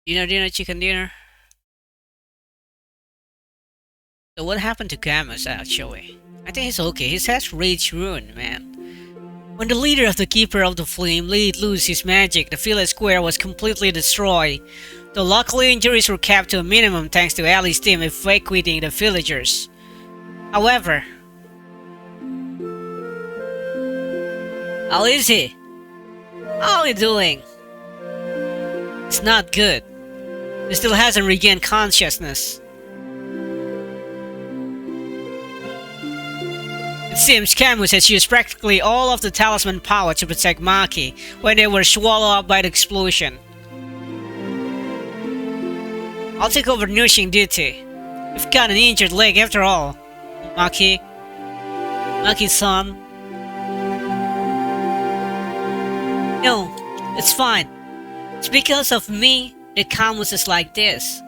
Dinner, chicken dinner. So what happened to Camus, actually? I think he's okay. His head's rage ruined, man. When the leader of the Keeper of the Flame let loose his magic, the village square was completely destroyed. Though luckily injuries were kept to a minimum thanks to Ellie's team evacuating the villagers. However... How is he? How are you doing? It's not good. He still hasn't regained consciousness. It seems Camus has used practically all of the talisman power to protect Maki when they were swallowed up by the explosion. I'll take over nursing duty. You've got an injured leg after all, Maki. Maki-san. No, it's fine. It's because of me that Camus is like this.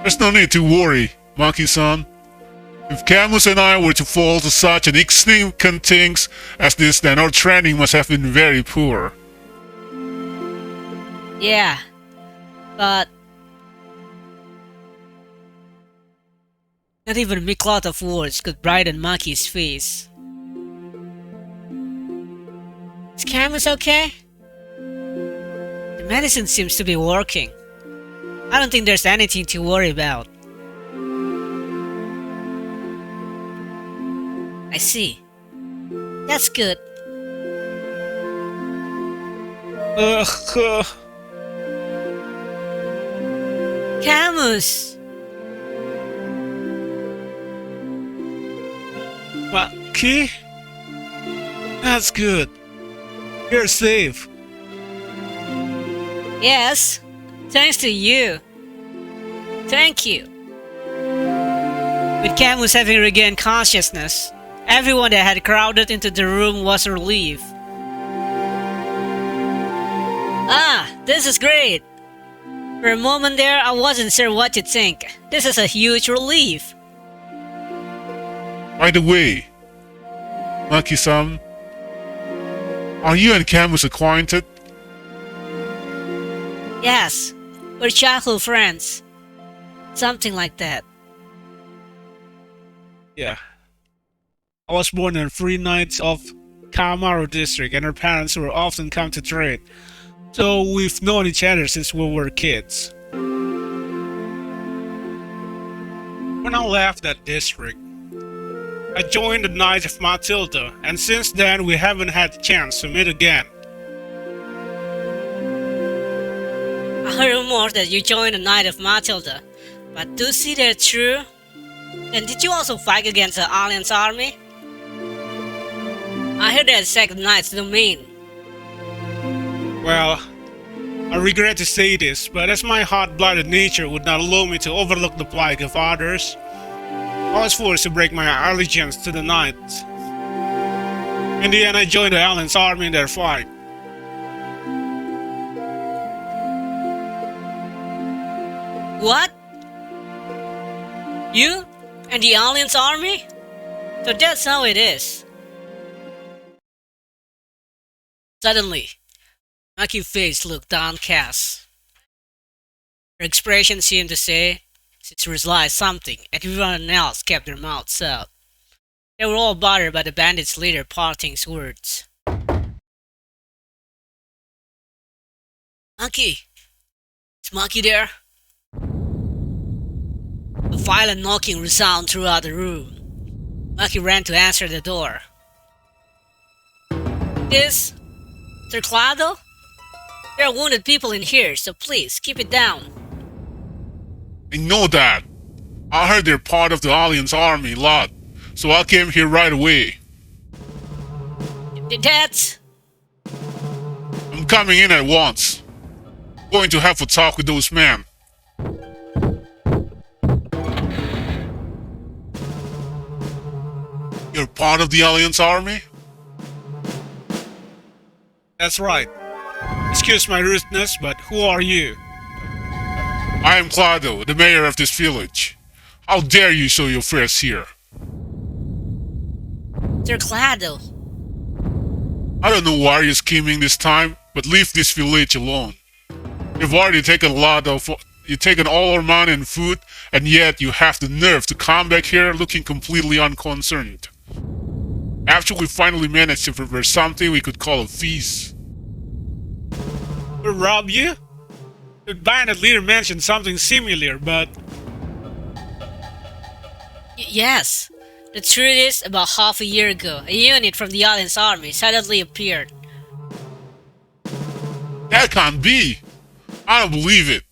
There's no need to worry, Maki-san. If Camus and I were to fall to such an insignificant things as this, then our training must have been very poor. Yeah, but... Not even a cloud of words could brighten Maki's face. Is Camus okay? The medicine seems to be working. I don't think there's anything to worry about. I see. That's good. Camus! Maki? That's good. You're safe. Yes, thanks to you. Thank you. With Camus having regained consciousness, everyone that had crowded into the room was relieved. Ah, this is great! For a moment there, I wasn't sure what to think. This is a huge relief. By the way, Maki-san, are you and Camus acquainted? Yes, we're childhood friends. Something like that. Yeah. I was born in 3 Knights of Kamaru district and her parents were often come to trade. So we've known each other since we were kids. When I left that district, I joined the Knights of Matilda, and since then we haven't had the chance to meet again. I heard rumors that you joined the Knight of Matilda, but do you see that true? Then did you also fight against the Alliance army? I heard that second Knight's domain. Well, I regret to say this, but as my hot-blooded nature would not allow me to overlook the plight of others, I was forced to break my allegiance to the Knights. In the end, I joined the Alliance army in their fight. What? You and the Alliance army? So that's how it is. Suddenly, Maki's face looked downcast. Her expression seemed to say she realized something, and everyone else kept their mouths shut. They were all bothered by the bandits' leader Parting's words. Maki! Is Maki there? A violent knocking resounded throughout the room. Maki ran to answer the door. Is Sir Clado? There are wounded people in here, so please keep it down. I know that. I heard they're part of the Alliance army lot, so I came here right away. That's... I'm coming in at once. Going to have a talk with those men. You're part of the Alliance army? That's right. Excuse my rudeness, but who are you? I am Clado, the mayor of this village. How dare you show your face here? Sir Clado. I don't know why you're scheming this time, but leave this village alone. You've already taken you've taken all our money and food, and yet you have the nerve to come back here looking completely unconcerned. After we finally managed to prepare something we could call a feast. We rob you? The bandit leader mentioned something similar, but Yes. The truth is, about half a year ago, a unit from the Alliance army suddenly appeared. That can't be! I don't believe it.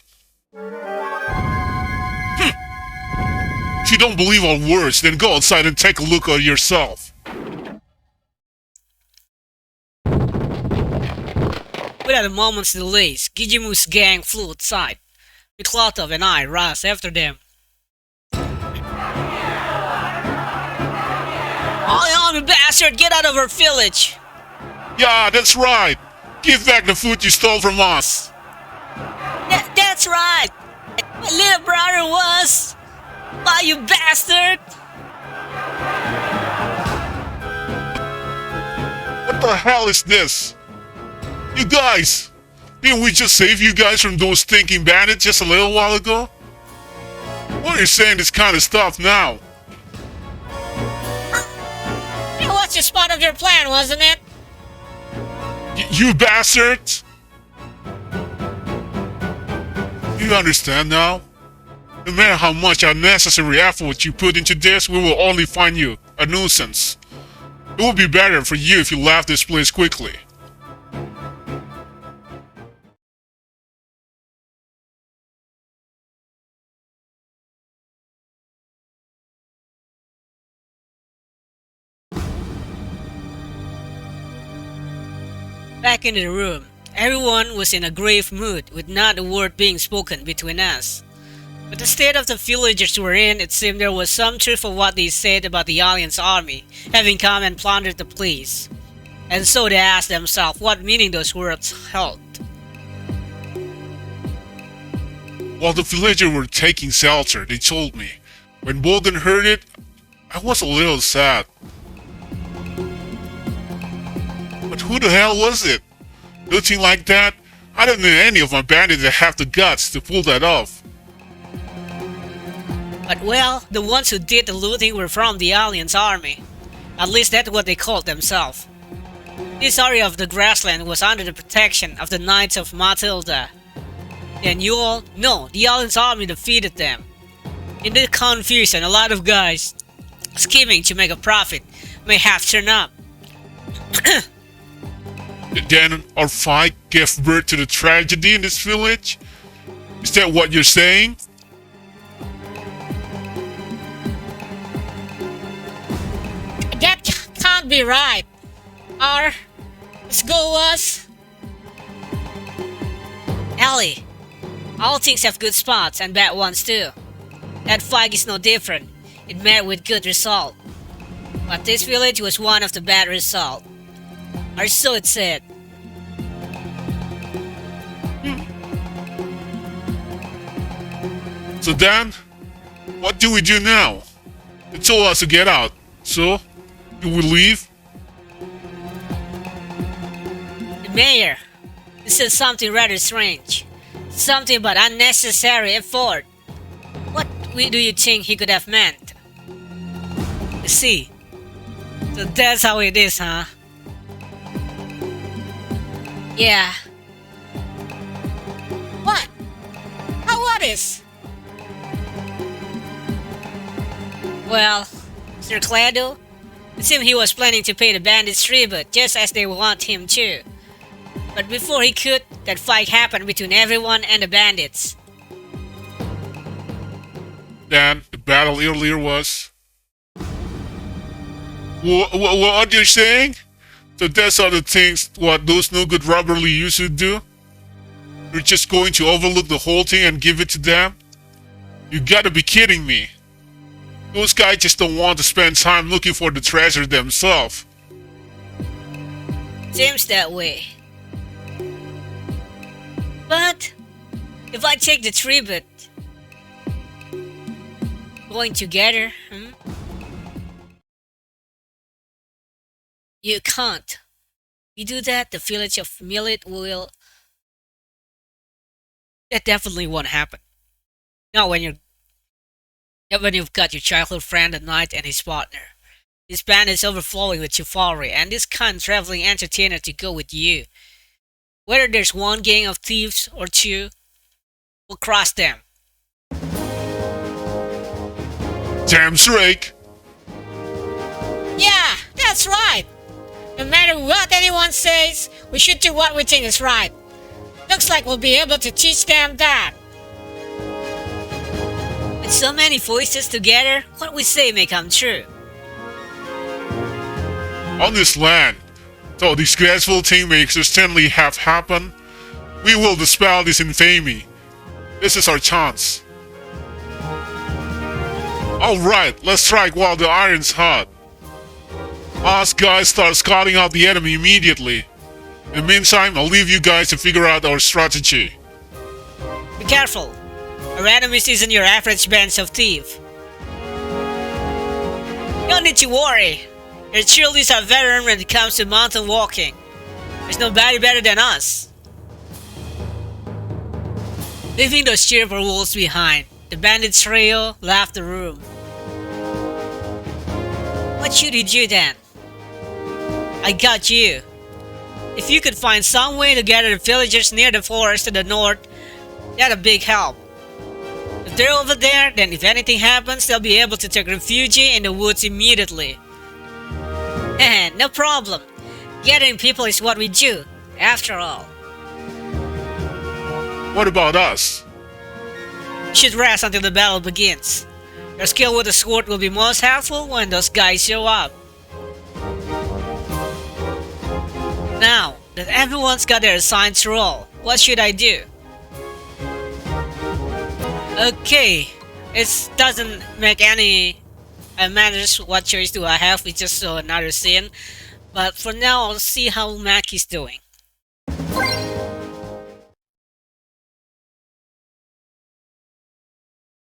If you don't believe our words, then go outside and take a look at yourself. Without a moment's delay, Gijimu's gang flew outside. Miklotov and I rushed after them. Oh, you bastard! Get out of our village! Yeah, that's right! Give back the food you stole from us! That's right! My little brother was! Why, you bastard! What the hell is this? You guys! Didn't we just save you guys from those stinking bandits just a little while ago? Why are you saying this kind of stuff now? It was just part of your plan, wasn't it? You bastards! You understand now? No matter how much unnecessary effort you put into this, we will only find you a nuisance. It would be better for you if you left this place quickly. Back in the room, everyone was in a grave mood, with not a word being spoken between us. With the state of the villagers were in, it seemed there was some truth of what they said about the Alliance army having come and plundered the place. And so they asked themselves what meaning those words held. While the villagers were taking shelter, they told me. When Bogan heard it, I was a little sad. But who the hell was it? Looting like that? I don't know any of my bandits that have the guts to pull that off. But well, the ones who did the looting were from the Alliance army. At least that's what they called themselves. This area of the grassland was under the protection of the Knights of Matilda. And you all know the Alliance army defeated them. In the confusion, a lot of guys scheming to make a profit may have turned up. Then our fight gave birth to the tragedy in this village? Is that what you're saying? That can't be right. Our goal was... Ellie, all things have good spots and bad ones too. That fight is no different. It met with good result. But this village was one of the bad result. Or so it said. So then, what do we do now? They told us to get out. So, do we leave? The mayor, this is something rather strange. Something about unnecessary effort. What do you think he could have meant? You see, so that's how it is, huh? Yeah. What? What is? Well, Sir Clado, it seemed he was planning to pay the bandits tribute just as they want him to. But before he could, that fight happened between everyone and the bandits. Then, the battle earlier was... What you're saying? So that's all the things what those no good robberly used to do? You're just going to overlook the whole thing and give it to them? You gotta be kidding me. Those guys just don't want to spend time looking for the treasure themselves. Seems that way. But if I take the tribute, going together, You can't. You do that, the village of Millet will That definitely won't happen. Not when you've got your childhood friend the knight and his partner. This band is overflowing with chivalry, and this kind traveling entertainer to go with you. Whether there's one gang of thieves or two, we'll cross them. Damn straight. Yeah, that's right. No matter what anyone says, we should do what we think is right. Looks like we'll be able to teach them that. With so many voices together, what we say may come true. On this land, though disgraceful thing may certainly have happened, we will dispel this infamy. This is our chance. Alright, let's strike while the iron's hot. Us guys start scouting out the enemy immediately. In the meantime, I'll leave you guys to figure out our strategy. Be careful. Our enemies isn't your average band of thieves. Don't need to worry. Your cheerleaders are veteran when it comes to mountain walking. There's nobody better than us. Leaving those cheerful wolves behind, the bandit trio left the room. What should you do then? I got you. If you could find some way to gather the villagers near the forest to the north, that'd a big help. If they're over there, then if anything happens, they'll be able to take refuge in the woods immediately. No problem. Gathering people is what we do, after all. What about us? You should rest until the battle begins. Your skill with the sword will be most helpful when those guys show up. Now that everyone's got their assigned role, what should I do? Okay, it doesn't make any matters what choice do I have, we just saw another scene. But for now, I'll see how Maki's doing.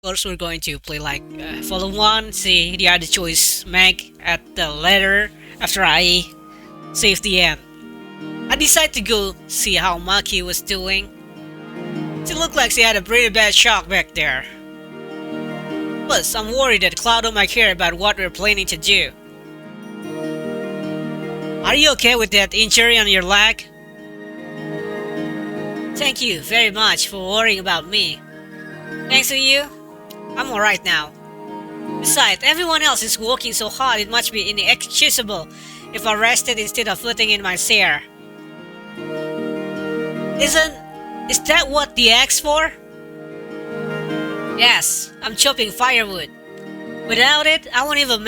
First, we're going to play like Volume 1, see the other choice Mag at the letter after I save the end. I decided to go see how Maki was doing. She looked like she had a pretty bad shock back there. Plus, I'm worried that Cloudo might care about what we're planning to do. Are you okay with that injury on your leg? Thank you very much for worrying about me. Thanks to you, I'm alright now. Besides, everyone else is working so hard it must be inexcusable if I rested instead of putting in my share. Is that what the axe for? Yes, I'm chopping firewood. Without it, I won't even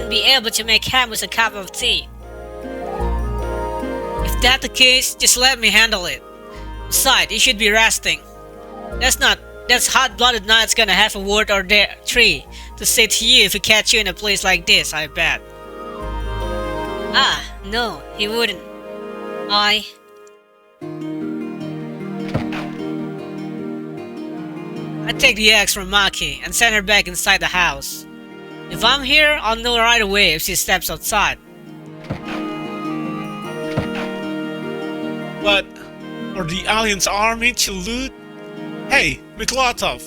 be able to make Camus a cup of tea. If that's the case, just let me handle it. Besides, you should be resting. That's hot-blooded knight's gonna have a word or three to say to you if he catch you in a place like this, I bet. Ah, no, he wouldn't. I take the axe from Maki and send her back inside the house. If I'm here, I'll know right away if she steps outside. But for the Alliance army to loot? Hey, Miklotov,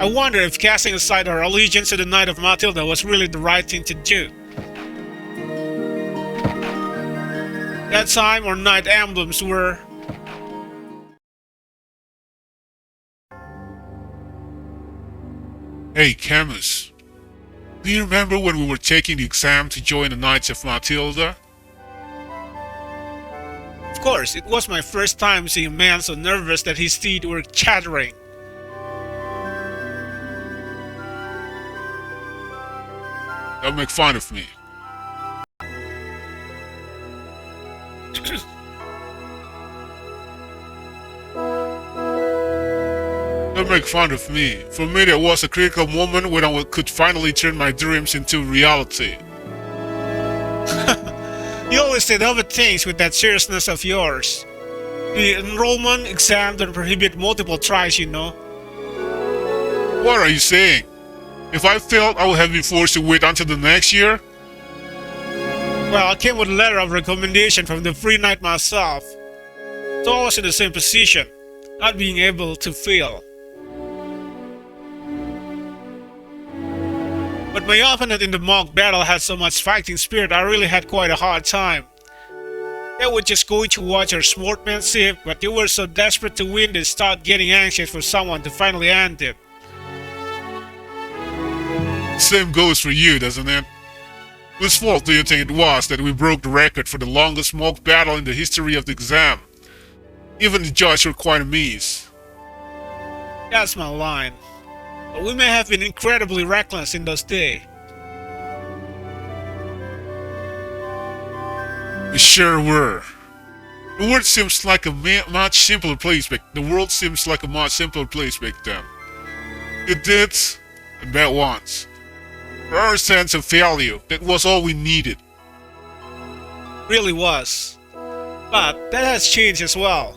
I wonder if casting aside our allegiance to the Knight of Matilda was really the right thing to do. That time our knight emblems were... Hey, Camus. Do you remember when we were taking the exam to join the Knights of Matilda? Of course, it was my first time seeing a man so nervous that his teeth were chattering. Don't make fun of me. Don't make fun of me. For me, there was a critical moment when I could finally turn my dreams into reality. You always did other things with that seriousness of yours. The enrollment exam don't prohibit multiple tries, you know. What are you saying? If I failed, I would have been forced to wait until the next year? Well, I came with a letter of recommendation from the Free Knight myself. So I was in the same position, not being able to feel. But my opponent in the mock battle had so much fighting spirit, I really had quite a hard time. They were just going to watch our sportsmanship, but they were so desperate to win they started getting anxious for someone to finally end it. Same goes for you, doesn't it? Whose fault do you think it was that we broke the record for the longest mock battle in the history of the exam? Even the judge were quite amazed. That's my line. But we may have been incredibly reckless in those days. We sure were. The world seems like a much simpler place back. The world seems like a much simpler place back then. Good deeds and bad ones. For our sense of value, that was all we needed. Really was. But that has changed as well.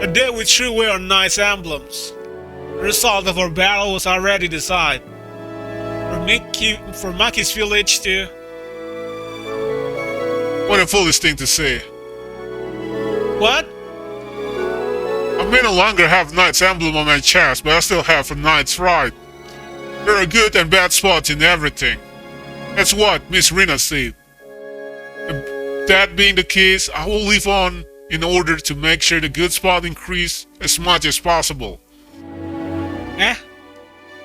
The day we threw away our knight's emblems, the result of our battle was already decided. For Maki's village to... What a foolish thing to say. What? I may no longer have knight's emblem on my chest, but I still have a knight's right. There are good and bad spots in everything. That's what Miss Rina said. That being the case, I will live on in order to make sure the good spot increase as much as possible. Eh?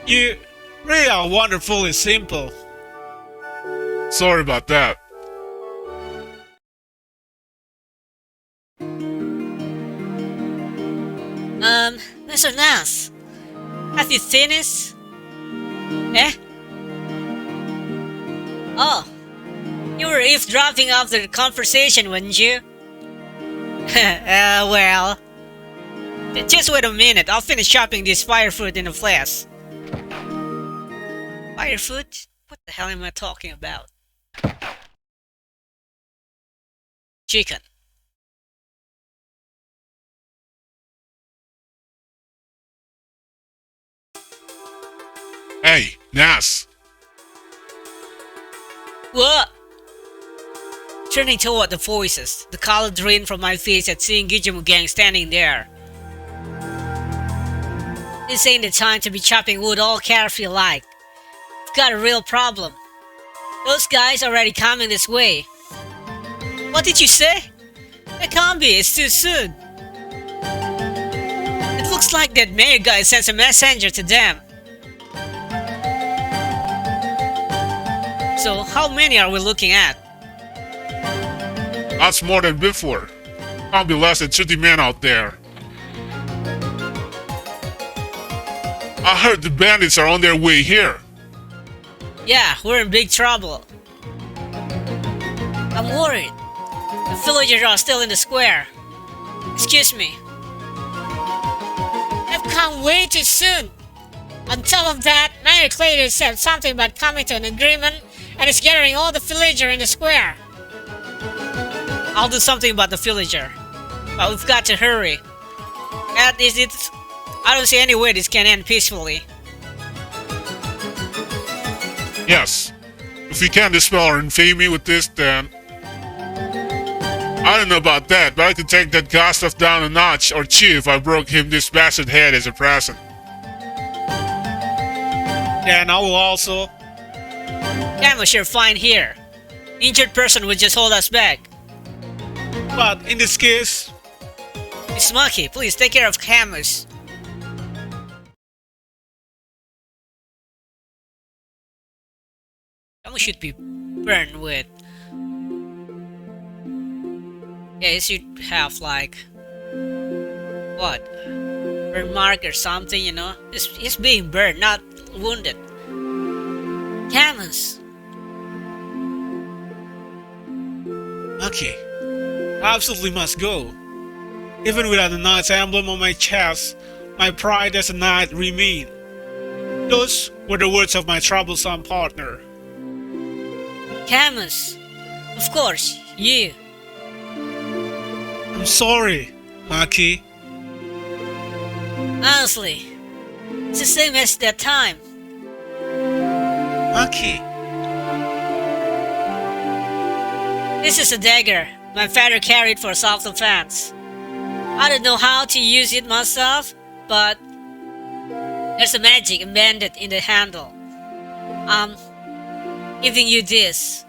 You really are wonderfully simple. Sorry about that. Mr. Nas, have you finished? Eh? Oh, you were eavesdropping after the conversation, weren't you? Well, just wait a minute, I'll finish chopping this fire fruit in a flash. Fire fruit? What the hell am I talking about? Chicken. Hey, Nas. What? Turning toward the voices, the color drained from my face at seeing Gijimu Gang standing there. This ain't the time to be chopping wood all carefree like. We've got a real problem. Those guys already coming this way. What did you say? It can't be, it's too soon. It looks like that mayor guy sends a messenger to them. So, how many are we looking at? That's more than before. Can't be less than 30 men out there. I heard the bandits are on their way here. Yeah, we're in big trouble. I'm worried. The villagers are still in the square. Excuse me. I've come way too soon. On top of that, Mayor Clayton said something about coming to an agreement and is gathering all the villagers in the square. I'll do something about the villager. But we've got to hurry. At least I don't see any way this can end peacefully. Yes. If we can't dispel our infamy with this, then... I don't know about that, but I could take that guy stuff down a notch or two if I broke him this bastard head as a present. And I will also... Camus, you're fine here. Injured person would just hold us back. But in this case... Miss Maki, please take care of Camus. Camus should be burned with... Yeah, it should have like... What? Burn mark or something, you know? He's being burned, not wounded. Camus! Okay. I absolutely must go. Even without the knight's emblem on my chest, my pride as a knight remained. Those were the words of my troublesome partner. Camus! Of course, you. I'm sorry, Maki. Honestly, it's the same as that time. Maki. This is a dagger my father carried for self-defense. I don't know how to use it myself, but there's a magic embedded in the handle. I'm giving you this.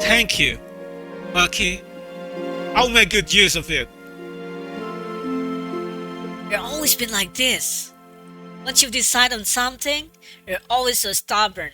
Thank you, Maki. I'll make good use of it. You've always been like this. Once you decide on something, you're always so stubborn.